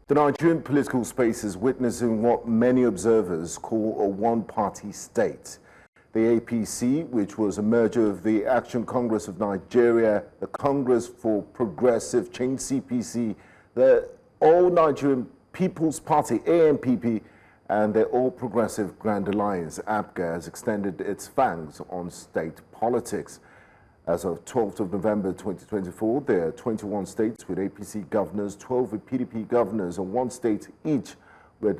The Nigerian political space is witnessing what many observers call a one-party state. The APC, which was a merger of the Action Congress of Nigeria, the Congress for Progressive Change (CPC), the All Nigerian People's Party (ANPP), and the All Progressive Grand Alliance (APGA) has extended its fangs on state politics. As of 12th of November 2024, there are 21 states with APC governors, 12 with PDP governors, and 1 state each with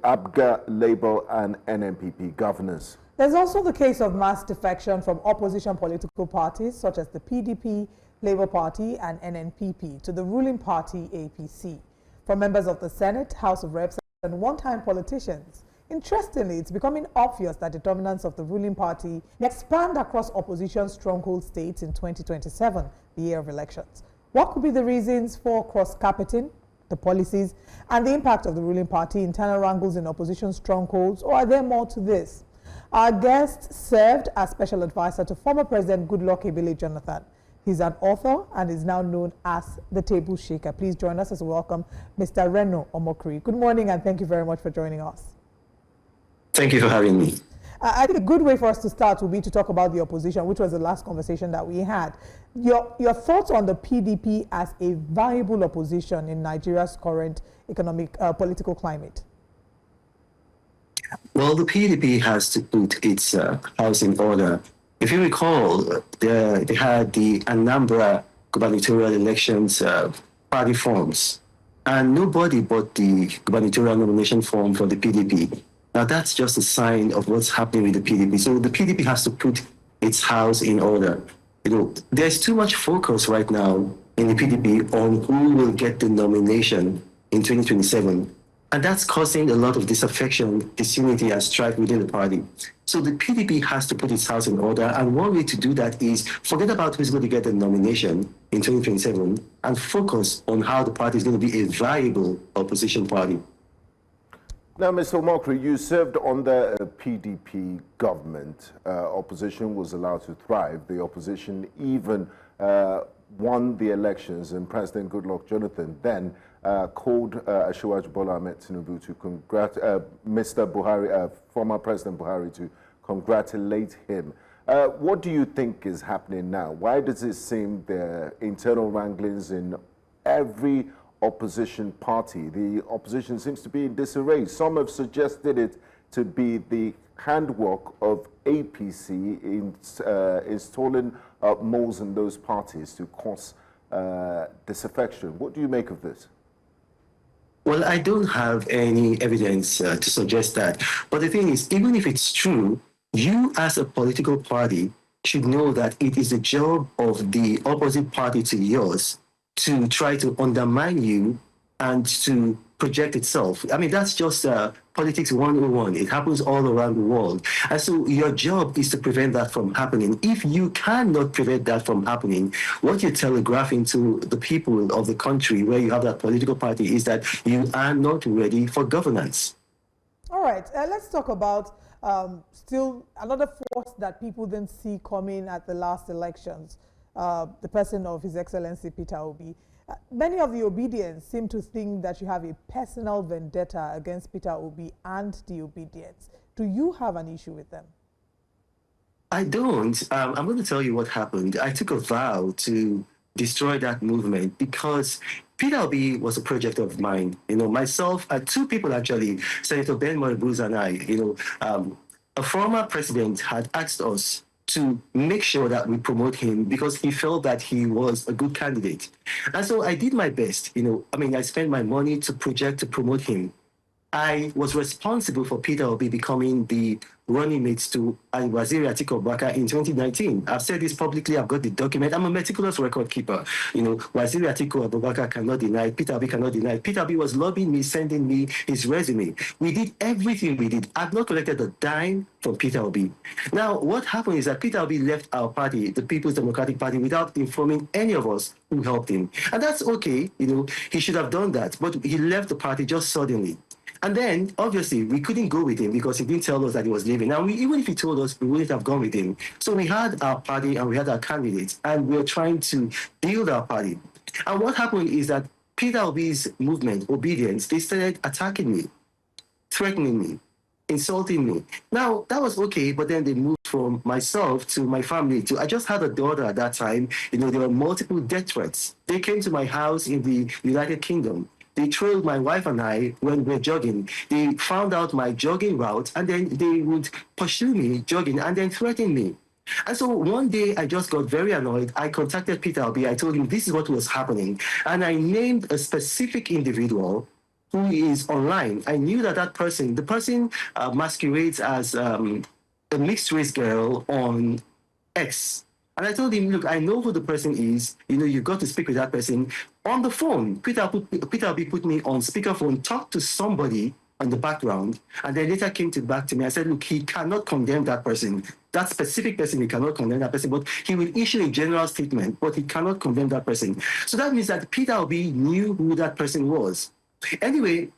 APGA, Labour, and NNPP governors. There's also the case of mass defection from opposition political parties such as the PDP, Labour Party, and NNPP to the ruling party APC. From members of the Senate, House of Reps, and one-time politicians. Interestingly, it's becoming obvious that the dominance of the ruling party may expand across opposition stronghold states in 2027, the year of elections. What could be the reasons for cross-carpeting, the policies, and the impact of the ruling party internal wrangles in opposition strongholds, or are there more to this? Our guest served as special advisor to former President Goodluck Jonathan. He's an author and is now known as the Table Shaker. Please join us as we welcome Mr. Reno Omokri. Good morning and thank you very much for joining us. Thank you for having me. I think a good way for us to start would be to talk about the opposition, which was the last conversation that we had. Your thoughts on the PDP as a viable opposition in Nigeria's current economic, political climate? Well, the PDP has to put its house in order. If you recall, they had the Anambra gubernatorial elections party forms, and nobody bought the gubernatorial nomination form for the PDP. Now, that's just a sign of what's happening with the PDP. So the PDP has to put its house in order. There's too much focus right now in the PDP on who will get the nomination in 2027. And that's causing a lot of disaffection, disunity, and strife within the party. So the PDP has to put its house in order. And one way to do that is forget about who's going to get the nomination in 2027 and focus on how the party is going to be a viable opposition party. Now, Mr. Omokri, you served on the PDP government. Opposition was allowed to thrive. The opposition even won the elections, and President Goodluck Jonathan then called Asiwaju Bola Ahmed Tinubu to Mr. Buhari, former President Buhari, to congratulate him. What do you think is happening now? Why does it seem there are internal wranglings in every opposition party? The opposition seems to be in disarray. Some have suggested it to be the handwork of APC in installing moles in those parties to cause disaffection. What do you make of this? Well, I don't have any evidence to suggest that. But the thing is, even if it's true, you as a political party should know that it is the job of the opposite party to yours to try to undermine you and to project itself. I mean, that's just politics 101. It happens all around the world. And so your job is to prevent that from happening. If you cannot prevent that from happening, what you're telegraphing to the people of the country where you have that political party is that you are not ready for governance. All right, let's talk about still another force that people didn't see coming at the last elections. The person of His Excellency Peter Obi. Many of the obedience seem to think that you have a personal vendetta against Peter Obi and the obedience. Do you have an issue with them? I don't. I'm going to tell you what happened. I took a vow to destroy that movement because Peter Obi was a project of mine. Myself, 2 people actually, Senator Ben Moribuz and I, a former president had asked us to make sure that we promote him because he felt that he was a good candidate. And so I did my best. I spent my money to promote him. I was responsible for Peter Obi becoming the running mate to Waziri Atiku Abubakar in 2019. I've said this publicly. I've got the document. I'm a meticulous record keeper. Waziri Atiku Abubakar cannot deny it. Peter Obi cannot deny it. Peter Obi was lobbying me, sending me his resume. We did everything we did. I've not collected a dime from Peter Obi. Now, what happened is that Peter Obi left our party, the People's Democratic Party, without informing any of us who helped him. And that's okay. He should have done that. But he left the party just suddenly. And then, obviously, we couldn't go with him because he didn't tell us that he was leaving. Now, even if he told us, we wouldn't have gone with him. So we had our party and we had our candidates, and we were trying to build our party. And what happened is that Peter Obi's movement, Obedience, they started attacking me, threatening me, insulting me. Now, that was okay, but then they moved from myself to my family to, I just had a daughter at that time. There were multiple death threats. They came to my house in the United Kingdom. They trailed my wife and I when we were jogging. They found out my jogging route, and then they would pursue me jogging and then threaten me. And so one day I just got very annoyed. I contacted Peter Obi. I told him this is what was happening. And I named a specific individual who is online. I knew that the person masquerades as a mixed race girl on X. And I told him, look, I know who the person is. You've got to speak with that person on the phone. Peter Obi put me on speakerphone, talked to somebody on the background, and then later came back to me. I said, look, he cannot condemn that person. That specific person, he cannot condemn that person, but he will issue a general statement, but he cannot condemn that person. So that means that Peter Obi knew who that person was. Anyway,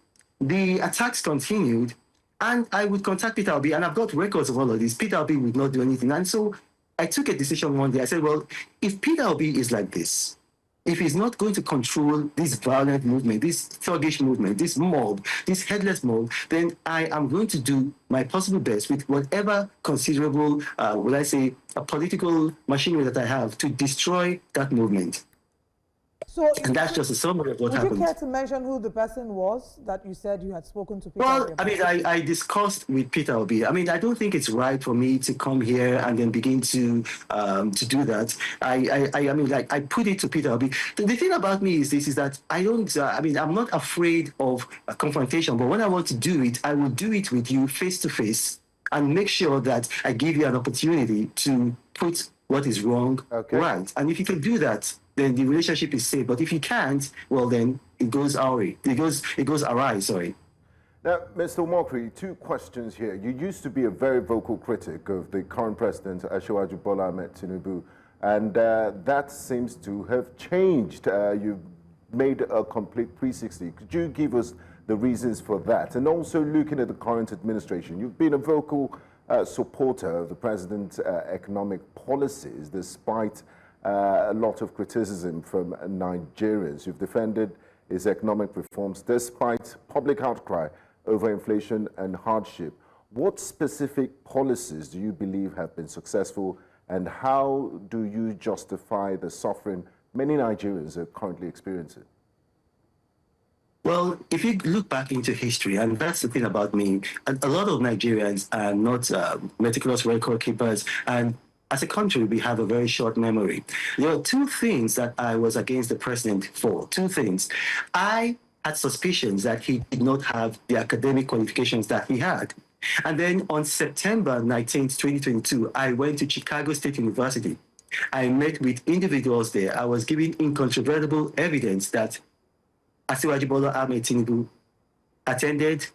the attacks continued, and I would contact Peter Obi, and I've got records of all of this. Peter Obi would not do anything. And so I took a decision one day. I said, well, if Peter Obi is like this, if he's not going to control this violent movement, this thuggish movement, this mob, this headless mob, then I am going to do my possible best with whatever considerable, will I say, a political machinery that I have to destroy that movement. So, and that's just a summary of what happened. Would you care to mention who the person was that you said you had spoken to? Peter Well, I discussed with Peter Obi. I don't think it's right for me to come here and then begin to do that. I put it to Peter Obi. The thing about me is this: is that I don't. I'm not afraid of a confrontation, but when I want to do it, I will do it with you face to face and make sure that I give you an opportunity to put what is wrong right. And if you can do that, then the relationship is safe. But if you can't, well, then it goes awry. It goes awry, sorry. Now, Mr. Omokri, two questions here. You used to be a very vocal critic of the current president, Asiwaju Bola Ahmed Tinubu, and that seems to have changed. You've made a complete 360. Could you give us the reasons for that? And also looking at the current administration, you've been a vocal supporter of the president's economic policies, despite a lot of criticism from Nigerians. You've defended his economic reforms despite public outcry over inflation and hardship. What specific policies do you believe have been successful, and how do you justify the suffering many Nigerians are currently experiencing? Well, if you look back into history, and that's the thing about me, a lot of Nigerians are not meticulous record keepers, and as a country, we have a very short memory. There are two things that I was against the president for. Two things. I had suspicions that he did not have the academic qualifications that he had. And then on September 19th, 2022, I went to Chicago State University. I met with individuals there. I was given incontrovertible evidence that Asiwaju Bola Ahmed Tinubu attended,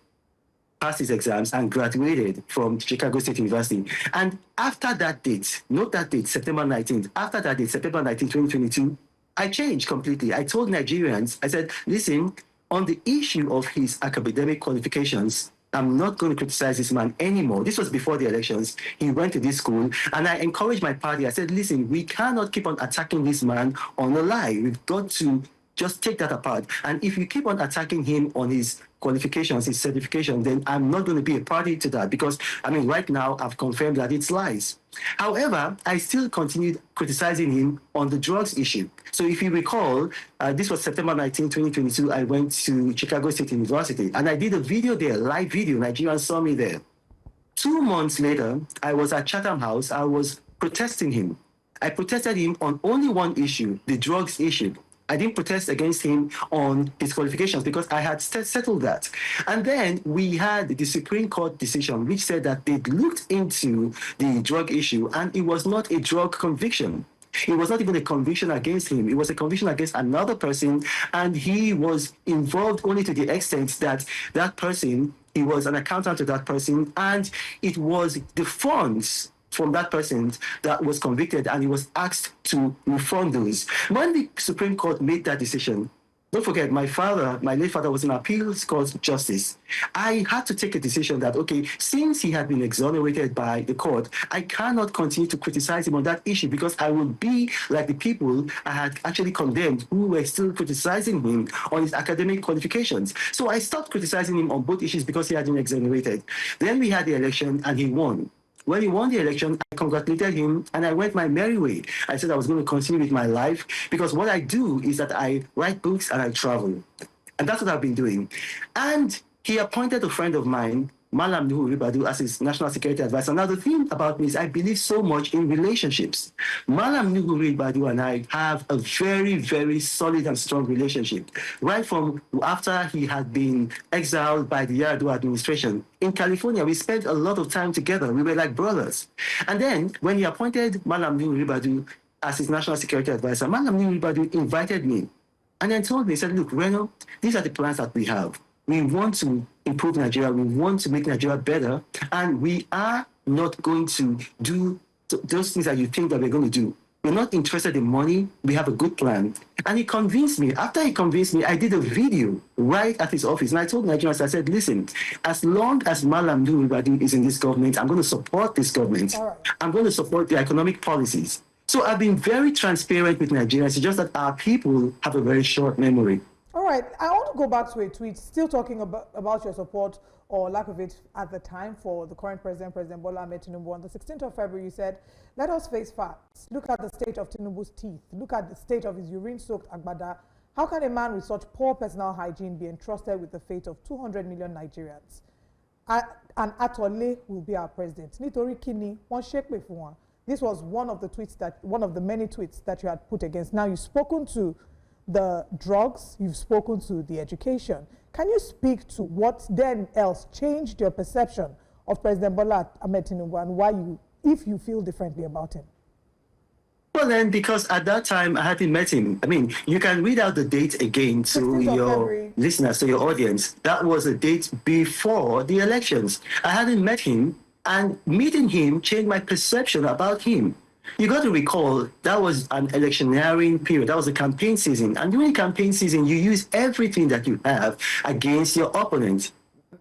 passed his exams, and graduated from Chicago State University. And after that date, note that date, September 19th, after that date, September 19th, 2022, I changed completely. I told Nigerians, I said, listen, on the issue of his academic qualifications, I'm not going to criticize this man anymore. This was before the elections. He went to this school, and I encouraged my party. I said, listen, we cannot keep on attacking this man on a lie. We've got to just take that apart. And if you keep on attacking him on his qualifications, his certification, then I'm not going to be a party to that, because, right now I've confirmed that it's lies. However, I still continued criticizing him on the drugs issue. So if you recall, this was September 19, 2022, I went to Chicago State University, and I did a video there, live video. Nigerians saw me there. 2 months later, I was at Chatham House. I was protesting him. I protested him on only one issue, the drugs issue. I didn't protest against him on his qualifications because I had settled that. And then we had the Supreme Court decision, which said that they looked into the drug issue, and it was not a drug conviction. It was not even a conviction against him. It was a conviction against another person, and he was involved only to the extent that that person, he was an accountant to that person, and it was the funds from that person that was convicted, and he was asked to refund those. When the Supreme Court made that decision, Don't forget, my late father was an appeals court justice. I had to take a decision that, okay, since he had been exonerated by the court, I cannot continue to criticize him on that issue because I would be like the people I had actually condemned who were still criticizing him on his academic qualifications. So I stopped criticizing him on both issues because he had been exonerated. Then we had the election and he won. When he won the election, I congratulated him and I went my merry way. I said I was going to continue with my life because what I do is that I write books and I travel. And that's what I've been doing. And he appointed a friend of mine, Malam Nuhu Ribadu, as his national security advisor. Now, the thing about me is I believe so much in relationships. Malam Nuhu Ribadu and I have a very, very solid and strong relationship. Right from after he had been exiled by the Yar'Adua administration, in California, we spent a lot of time together. We were like brothers. And then when he appointed Malam Nuhu Ribadu as his national security advisor, Malam Nuhu Ribadu invited me and then told me, he said, look, Reno, these are the plans that we have. We want to improve Nigeria. We want to make Nigeria better. And we are not going to do those things that you think that we're going to do. We're not interested in money. We have a good plan. And he convinced me. After he convinced me, I did a video right at his office. And I told Nigerians, I said, listen, as long as Malam Nuhu is in this government, I'm going to support this government. All right. I'm going to support the economic policies. So I've been very transparent with Nigerians. It's just that our people have a very short memory. All right, I want to go back to a tweet, still talking about your support or lack of it at the time for the current president, President Bola Ahmed Tinubu. On the 16th of February, you said, let us face facts. Look at the state of Tinubu's teeth. Look at the state of his urine-soaked agbada. How can a man with such poor personal hygiene be entrusted with the fate of 200 million Nigerians? And Atole will be our president. Nítorí kíni, wọ́n ṣépè fún wọn. This was one of the many tweets that you had put against. Now, you've spoken to the drugs, you've spoken to the education. Can you speak to what then else changed your perception of President Bola Ahmed Tinubu and why if you feel differently about him? Well, then, because at that time I hadn't met him. I mean, you can read out the date again to your listeners, to your audience. That was a date before the elections. I hadn't met him, and meeting him changed my perception about him. You got to recall that was an electioneering period. That was a campaign season. And during campaign season, you use everything that you have against your opponent.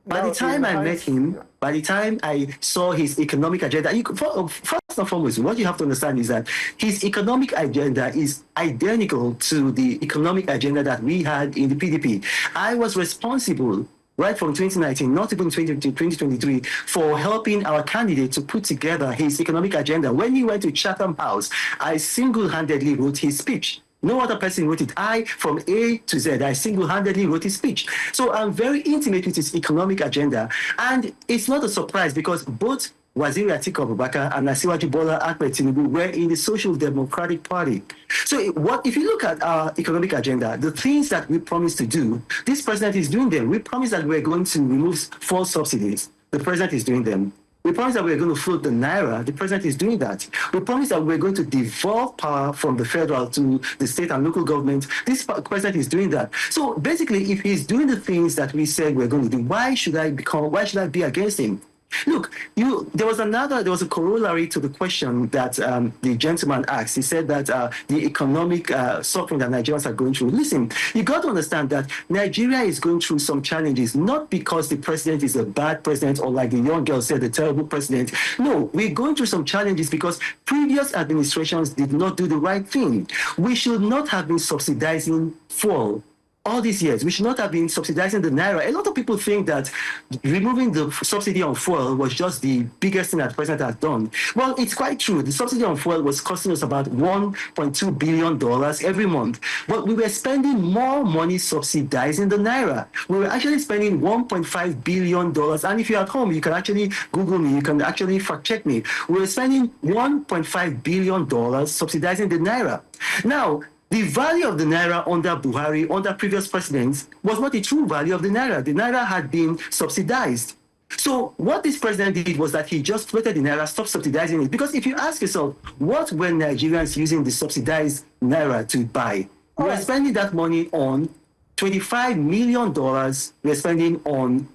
By the time I met him, by the time I saw his economic agenda, first and foremost, what you have to understand is that his economic agenda is identical to the economic agenda that we had in the PDP. I was responsible right from 2019, not even 2023, for helping our candidate to put together his economic agenda. When he went to Chatham House, I single-handedly wrote his speech. No other person wrote it. I, from A to Z, I single-handedly wrote his speech. So I'm very intimate with his economic agenda. And it's not a surprise because both Waziri Atiku Abubakar and Asiwaju Bola Ahmed Tinubu were in the Social Democratic Party. So if you look at our economic agenda, the things that we promised to do, this president is doing them. We promised that we're going to remove fuel subsidies. The president is doing them. We promised that we're going to float the naira. The president is doing that. We promised that we're going to devolve power from the federal to the state and local government. This president is doing that. So basically, if he's doing the things that we said we're going to do, why should I be against him? Look, there was a corollary to the question that the gentleman asked. He said that the economic suffering that Nigerians are going through. Listen, you got to understand that Nigeria is going through some challenges, not because the president is a bad president or like the young girl said, the terrible president. No, we're going through some challenges because previous administrations did not do the right thing. We should not have been subsidizing fuel all these years. We should not have been subsidizing the naira. A lot of people think that removing the subsidy on fuel was just the biggest thing that the president has done. Well, it's quite true. The subsidy on fuel was costing us about $1.2 billion every month. But we were spending more money subsidizing the naira. We were actually spending $1.5 billion. And if you're at home, you can actually Google me. You can actually fact check me. We were spending $1.5 billion subsidizing the naira. Now, the value of the naira under Buhari, under previous presidents, was not the true value of the naira. The naira had been subsidized. So what this president did was that he just floated the naira, stopped subsidizing it. Because if you ask yourself, what were Nigerians using the subsidized naira to buy? We were spending that money on $25 million. We were spending on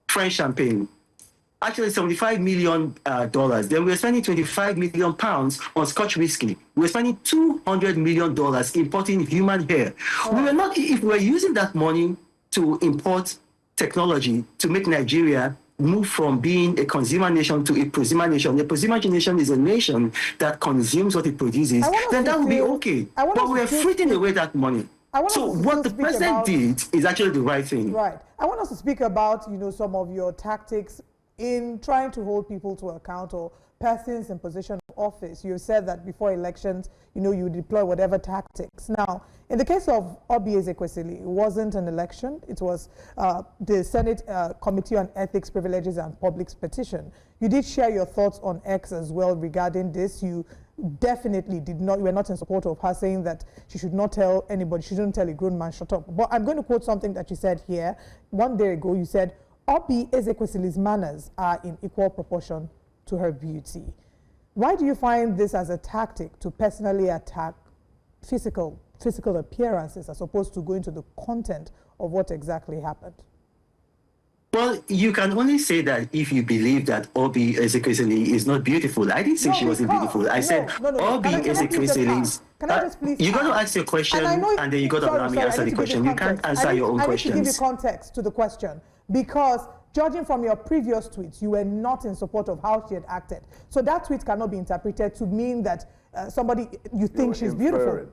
French champagne. actually $75 million. Then we were spending 25 million pounds on Scotch whiskey. We were spending $200 million importing human hair. We were not, if we were using that money to import technology to make Nigeria move from being a consumer nation to a prosumer nation. A prosumer nation is a nation that consumes what it produces. Then that would be okay. But we're frittering away that money. So what the president did is actually the right thing. Right. I want us to speak about, some of your tactics in trying to hold people to account or persons in position of office. You said that before elections, you deploy whatever tactics. Now, in the case of Obi Ezekwesili, it wasn't an election. It was the Senate Committee on Ethics, Privileges and Public's petition. You did share your thoughts on X as well regarding this. You definitely did not, you were not in support of her saying that she should not tell anybody, she shouldn't tell a grown man, shut up. But I'm going to quote something that you said here. One day ago, you said, Obi Ezekwesili's manners are in equal proportion to her beauty. Why do you find this as a tactic to personally attack physical appearances as opposed to going to the content of what exactly happened? Well, you can only say that if you believe that Obi Ezekwesili is not beautiful. I didn't say she wasn't beautiful. I said Obi Ezekwesili's... Can I just please... You got to ask your question and then you got to allow me to answer the question. You can't answer your own questions. I need to give you context to the question because judging from your previous tweets, you were not in support of how she had acted. So that tweet cannot be interpreted to mean that somebody, you think she's beautiful.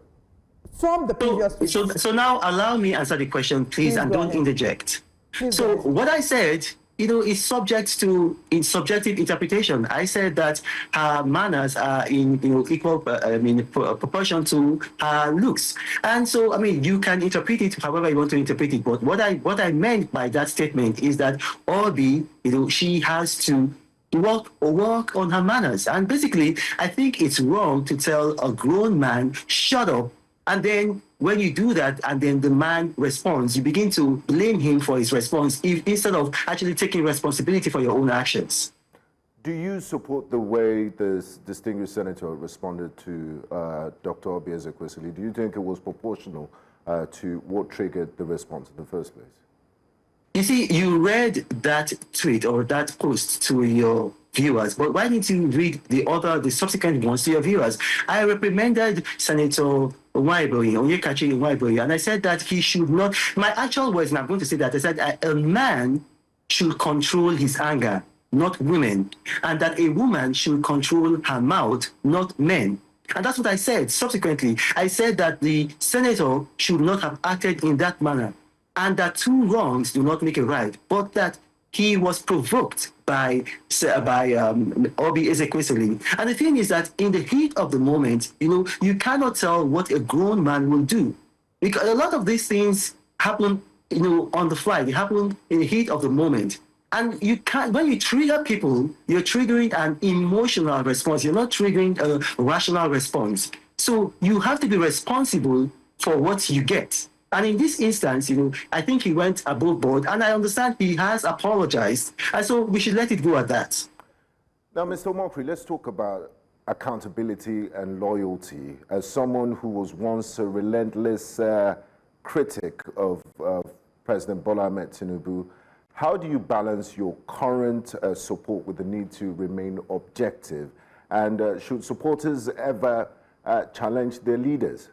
From the previous tweet. So now allow me answer the question, please, and don't interject. So what I said, is subject to subjective interpretation. I said that her manners are in equal proportion to her looks, and so you can interpret it however you want to interpret it. But what I meant by that statement is that Obi, she has to work on her manners, and basically I think it's wrong to tell a grown man shut up. And then when you do that and then the man responds, you begin to blame him for his response instead of actually taking responsibility for your own actions. Do you support the way this distinguished senator responded to Dr. Obi Ezekwesili? Do you think it was proportional to what triggered the response in the first place? You see, you read that tweet or that post to your viewers, but why didn't you read the subsequent ones to your viewers? I reprimanded Senator Onyekachi Nwaiboyi, and I said that he should not, my actual words, and I'm going to say that, I said a man should control his anger, not women, and that a woman should control her mouth, not men. And that's what I said. Subsequently, I said that the senator should not have acted in that manner, and that two wrongs do not make a right, but that he was provoked by Obi Ezekwesili. And the thing is that in the heat of the moment, you cannot tell what a grown man will do. Because a lot of these things happen, on the fly. They happen in the heat of the moment. And you can't, when you trigger people, you're triggering an emotional response. You're not triggering a rational response. So you have to be responsible for what you get. And in this instance, I think he went above board, and I understand he has apologized, and so we should let it go at that. Now, Mr. Omokri, let's talk about accountability and loyalty. As someone who was once a relentless critic of President Bola Ahmed Tinubu, how do you balance your current support with the need to remain objective? And should supporters ever challenge their leaders?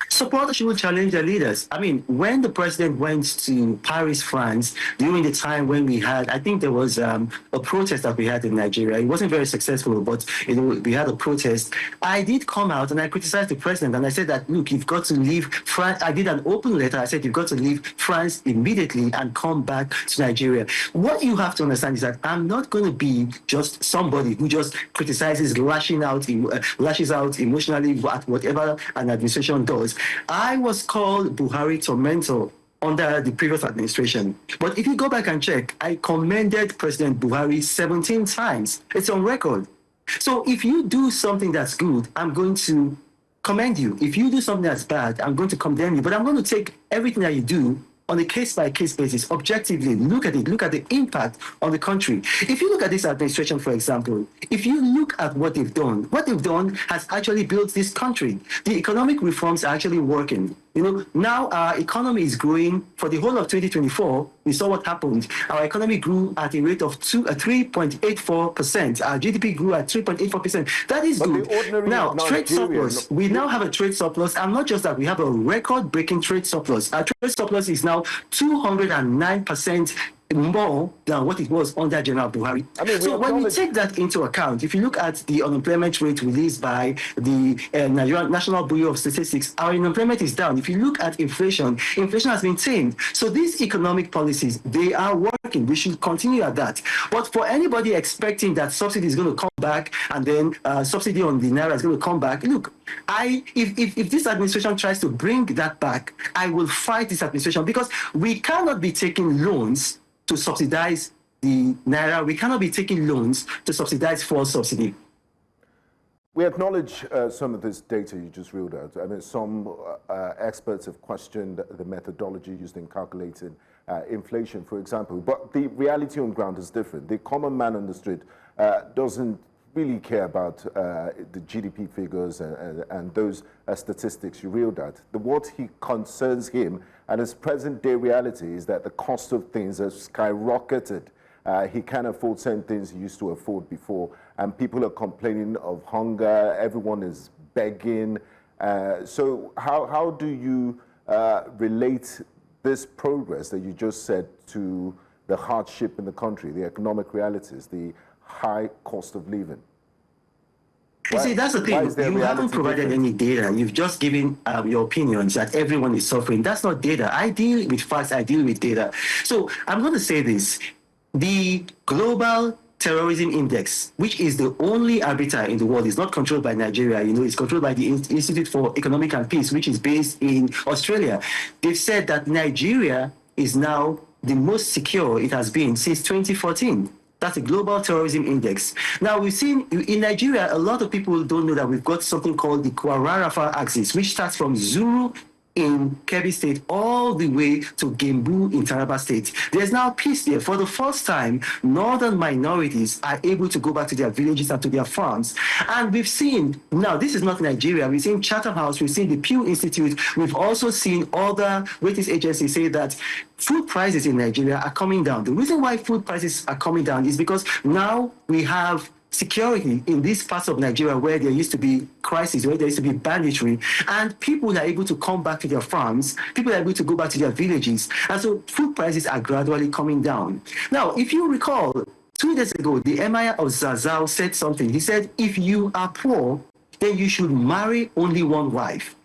Supporters should challenge their leaders. I mean, when the president went to Paris, France, during the time when we had, I think there was a protest that we had in Nigeria. It wasn't very successful, but we had a protest. I did come out and I criticized the president, and I said that, look, you've got to leave France. I did an open letter. I said, you've got to leave France immediately and come back to Nigeria. What you have to understand is that I'm not going to be just somebody who just criticizes, lashes out emotionally at whatever an administration does. I was called Buhari tormentor under the previous administration. But if you go back and check, I commended President Buhari 17 times. It's on record. So if you do something that's good, I'm going to commend you. If you do something that's bad, I'm going to condemn you. But I'm going to take everything that you do on a case-by-case basis, objectively, look at it, look at the impact on the country. If you look at this administration, for example, if you look at what they've done has actually built this country. The economic reforms are actually working. Now our economy is growing for the whole of 2024. We saw what happened. Our economy grew at a rate of 3.84%. Our GDP grew at 3.84%. That is good. Now, trade surplus. We now have a trade surplus. And not just that, we have a record-breaking trade surplus. Our trade surplus is now 209% more than what it was under General Buhari. So when you take that into account, if you look at the unemployment rate released by the Nigerian National Bureau of Statistics, our unemployment is down. If you look at inflation, inflation has been tamed. So these economic policies, they are working. We should continue at that. But for anybody expecting that subsidy is going to come back and then subsidy on the Naira is going to come back, look, if this administration tries to bring that back, I will fight this administration, because we cannot be taking loans to subsidize the Naira. We cannot be taking loans to subsidize fuel subsidy. We acknowledge some of this data you just reeled out. I mean, some experts have questioned the methodology used in calculating inflation, for example. But the reality on ground is different. The common man on the street doesn't really care about the GDP figures and those statistics you reeled out. What he concerns him and his present day reality is that the cost of things has skyrocketed. He can't afford certain things he used to afford before, and people are complaining of hunger. Everyone is begging. So how do you relate this progress that you just said to the hardship in the country, the economic realities, the high cost of living? You see, that's the thing. You haven't provided any data. You've just given your opinions that everyone is suffering. That's not data. I deal with facts. I deal with data. So I'm going to say this. The Global Terrorism Index, which is the only arbiter in the world, is not controlled by Nigeria. It's controlled by the Institute for Economic and Peace, which is based in Australia. They've said that Nigeria is now the most secure it has been since 2014. That's a Global Terrorism Index. Now, we've seen in Nigeria, a lot of people don't know that we've got something called the Kwara-Rafa axis, which starts from Zuru in Kebbi State all the way to Gembu in Taraba State. There's now peace there. For the first time, northern minorities are able to go back to their villages and to their farms. And we've seen, now this is not Nigeria, we've seen Chatham House, we've seen the Pew Institute, we've also seen other ratings agencies say that food prices in Nigeria are coming down. The reason why food prices are coming down is because now we have security in these parts of Nigeria where there used to be crises, where there used to be banditry, and people are able to come back to their farms, people are able to go back to their villages, and so food prices are gradually coming down. Now, if you recall, 2 days ago, the Emir of Zazao said something. He said, if you are poor, then you should marry only one wife.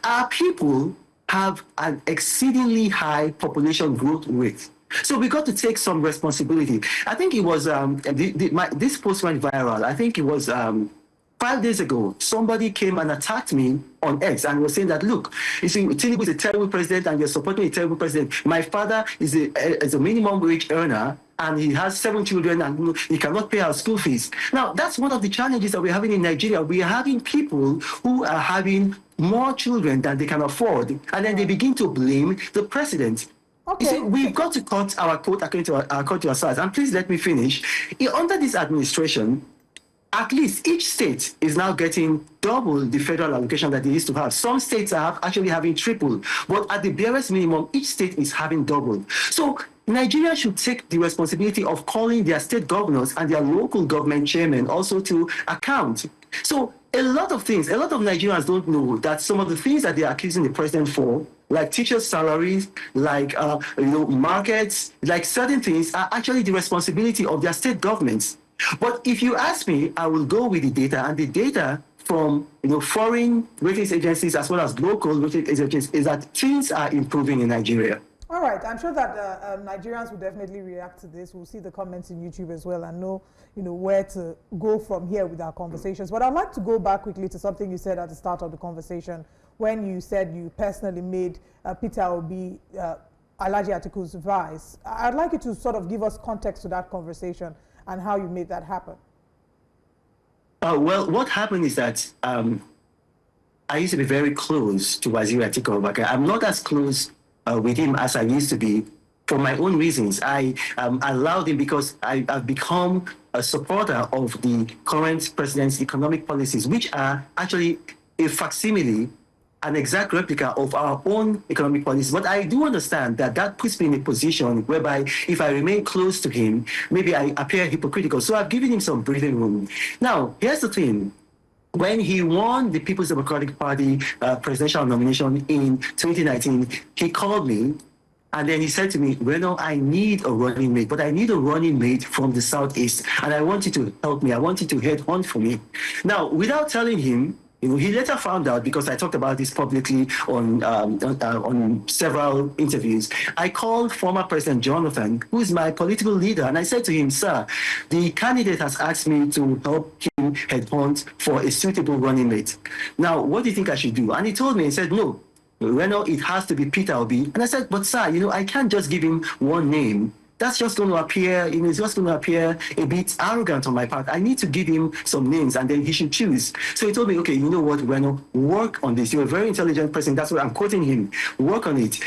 Our people have an exceedingly high population growth rate. So we got to take some responsibility. I think it was, this post went viral. I think it was 5 days ago, somebody came and attacked me on X and was saying that, look, you see, Tinubu is a terrible president and you're supporting a terrible president. My father is a minimum wage earner and he has 7 children and he cannot pay our school fees. Now, that's one of the challenges that we're having in Nigeria. We are having people who are having more children than they can afford, and then they begin to blame the president. Okay. You see, we've got to cut our coat according to our size. And please let me finish. Under this administration, at least each state is now getting double the federal allocation that they used to have. Some states are actually having triple, but at the barest minimum, each state is having double. So Nigeria should take the responsibility of calling their state governors and their local government chairmen also to account. So a lot of Nigerians don't know that some of the things that they are accusing the president for, like teachers' salaries, like markets, like certain things, are actually the responsibility of their state governments. But if you ask me, I will go with the data, and the data from foreign ratings agencies as well as local ratings agencies is that things are improving in Nigeria. All right, I'm sure that Nigerians will definitely react to this. We'll see the comments in YouTube as well and know, where to go from here with our conversations. But I'd like to go back quickly to something you said at the start of the conversation when you said you personally made Peter Obi Alhaji Atiku's vice. I'd like you to sort of give us context to that conversation and how you made that happen. Well, what happened is that I used to be very close to Waziri Atiku Abubakar. I'm not as close with him as I used to be for my own reasons. I allowed him because I've become a supporter of the current president's economic policies, which are actually a facsimile an exact replica of our own economic policies. But I do understand that that puts me in a position whereby if I remain close to him, maybe I appear hypocritical. So I've given him some breathing room. Now, here's the thing. When he won the People's Democratic Party presidential nomination in 2019, he called me and then he said to me, Reno, I need a running mate, but I need a running mate from the Southeast. And I want you to help me. I want you to headhunt for me. Now, without telling him, he later found out, because I talked about this publicly on several interviews. I called former President Jonathan, who is my political leader, and I said to him, sir, the candidate has asked me to help him headhunt for a suitable running mate. Now, what do you think I should do? And he told me, he said, no, Reno, it has to be Peter Obi. And I said, but sir, I can't just give him one name. That's just going to appear, it's just going to appear a bit arrogant on my part. I need to give him some names and then he should choose. So he told me, okay, you know what, Reno, work on this. You're a very intelligent person. That's why I'm quoting him. Work on it.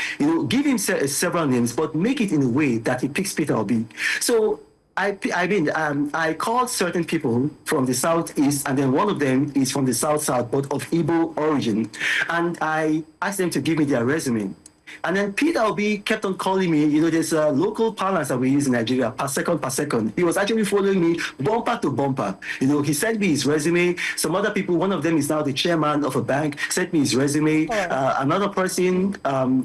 Give him several names, but make it in a way that he picks Peter Obi. So I called certain people from the Southeast, and then one of them is from the South, but of Igbo origin. And I asked them to give me their resume. And then Peter Obi kept on calling me, there's a local parlance that we use in Nigeria, per second. He was actually following me bumper to bumper. He sent me his resume. Some other people, one of them is now the chairman of a bank, sent me his resume. Another person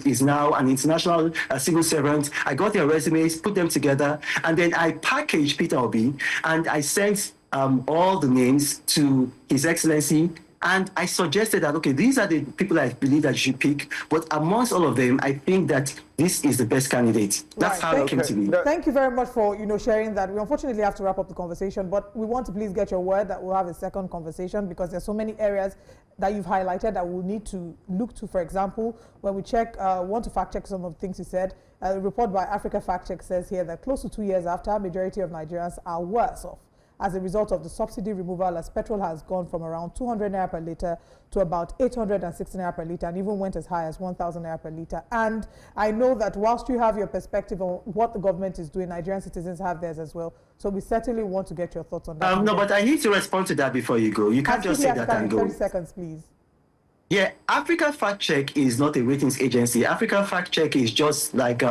is now an international civil servant. I got their resumes, put them together, and then I packaged Peter Obi, and I sent all the names to His Excellency. And I suggested that, okay, these are the people I believe that you should pick. But amongst all of them, I think that this is the best candidate. That's how it came to me. Thank you very much for sharing that. We unfortunately have to wrap up the conversation, but we want to please get your word that we'll have a second conversation, because there's so many areas that you've highlighted that we'll need to look to. For example, when we want to fact check some of the things you said, a report by Africa Fact Check says here that close to 2 years after, majority of Nigerians are worse off as a result of the subsidy removal, as petrol has gone from around 200 naira per litre to about 860 naira per litre, and even went as high as 1,000 naira per litre. And I know that whilst you have your perspective on what the government is doing, Nigerian citizens have theirs as well. So we certainly want to get your thoughts on that. No, but I need to respond to that before you go. You can't just say that and go. 30 seconds, please. Yeah, Africa Fact Check is not a ratings agency. Africa Fact Check is just like,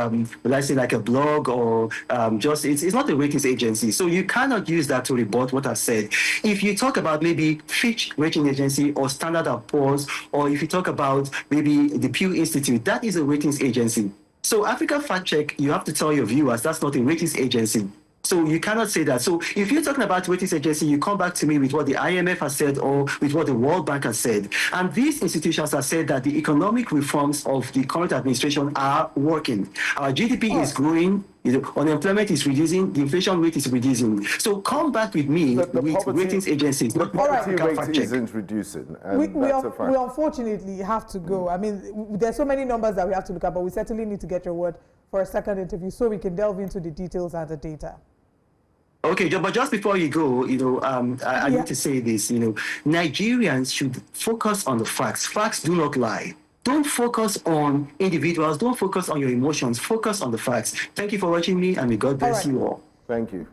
let's say, like a blog, or it's not a ratings agency. So you cannot use that to rebut what I've said. If you talk about maybe Fitch Rating Agency or Standard & Poor's, or if you talk about maybe the Pew Institute, that is a ratings agency. So Africa Fact Check, you have to tell your viewers, that's not a ratings agency. So you cannot say that. So if you're talking about ratings agency, you come back to me with what the IMF has said or with what the World Bank has said. And these institutions have said that the economic reforms of the current administration are working. Our GDP is growing. Unemployment is reducing, the inflation rate is reducing. So come back with me with ratings agencies. The poverty rate isn't reducing. We unfortunately have to go. I mean, there's so many numbers that we have to look at, but we certainly need to get your word for a second interview so we can delve into the details and the data. Okay, but just before you go, I need to say this, Nigerians should focus on the facts. Facts do not lie. Don't focus on individuals. Don't focus on your emotions. Focus on the facts. Thank you for watching me, and may God bless you all. Thank you.